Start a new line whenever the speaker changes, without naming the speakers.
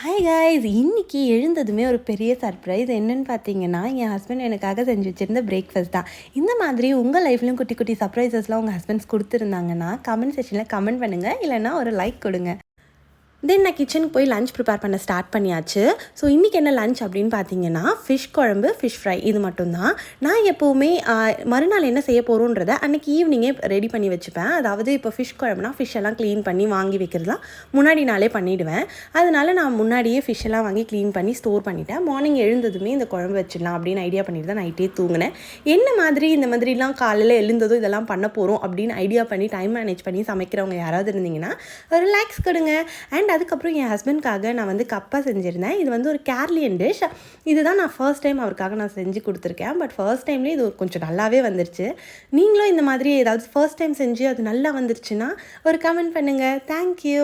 Hi guys, இன்னைக்கு எழுந்ததுமே ஒரு பெரிய சர்ப்ரைஸ் என்னன்னு பார்த்தீங்கன்னா, என் ஹஸ்பண்ட் எனக்காக செஞ்சு வச்சுருந்த பிரேக்ஃபாஸ்ட் தான். இந்த மாதிரி உங்கள் லைஃப்லையும் குட்டி குட்டி சர்ப்ரைசஸ்லாம் உங்கள் ஹஸ்பண்ட்ஸ் கொடுத்துருந்தாங்கன்னா கமெண்ட் செக்ஷனில் கமெண்ட் பண்ணுங்கள், இல்லைனா ஒரு லைக் கொடுங்க. தென் நான் கிச்சனுக்கு போய் லஞ்ச் ப்ரிப்பேர் பண்ண ஸ்டார்ட் பண்ணியாச்சு. ஸோ இன்றைக்கி என்ன லஞ்ச் அப்படின்னு பார்த்தீங்கன்னா, ஃபிஷ் குழம்பு, ஃபிஷ் ஃப்ரை இது மட்டும்தான். நான் எப்போவுமே மறுநாள் என்ன செய்ய போகிறோன்றதை அன்றைக்கி ஈவினிங்கே ரெடி பண்ணி வச்சுப்பேன். அதாவது இப்போ ஃபிஷ் குழம்புனா ஃபிஷ் எல்லாம் க்ளீன் பண்ணி வாங்கி வைக்கிறதுலாம் முன்னாடி நாளே பண்ணிவிடுவேன். அதனால் நான் முன்னாடியே ஃபிஷ் எல்லாம் வாங்கி க்ளீன் பண்ணி ஸ்டோர் பண்ணிவிட்டேன். மார்னிங் எழுந்ததுமே இந்த குழம்பு வச்சிடலாம் அப்படின்னு ஐடியா பண்ணிட்டு தான் நைட்டே தூங்கினேன். என்ன மாதிரி இந்த மாதிரிலாம் காலையில் எழுந்ததும் இதெல்லாம் பண்ண போகிறோம் அப்படின்னு ஐடியா பண்ணி டைம் மேனேஜ் பண்ணி சமைக்கிறவங்க யாராவது இருந்தீங்கன்னா ரிலாக்ஸ் கொடுங்க. அண்ட் அதுக்கப்புறம் என் ஹஸ்பண்ட்காக நான் வந்து கப்பா செஞ்சுருந்தேன். இது வந்து ஒரு கேரளியன் டிஷ். இதுதான் நான் ஃபர்ஸ்ட் டைம் அவருக்காக நான் செஞ்சு கொடுத்துருக்கேன். பட் ஃபர்ஸ்ட் டைம்லேயே இது கொஞ்சம் நல்லாவே வந்துருச்சு. நீங்களும் இந்த மாதிரி ஏதாவது ஃபர்ஸ்ட் டைம் செஞ்சு அது நல்லா வந்துருச்சுன்னா ஒரு கமெண்ட் பண்ணுங்கள். தேங்க்யூ.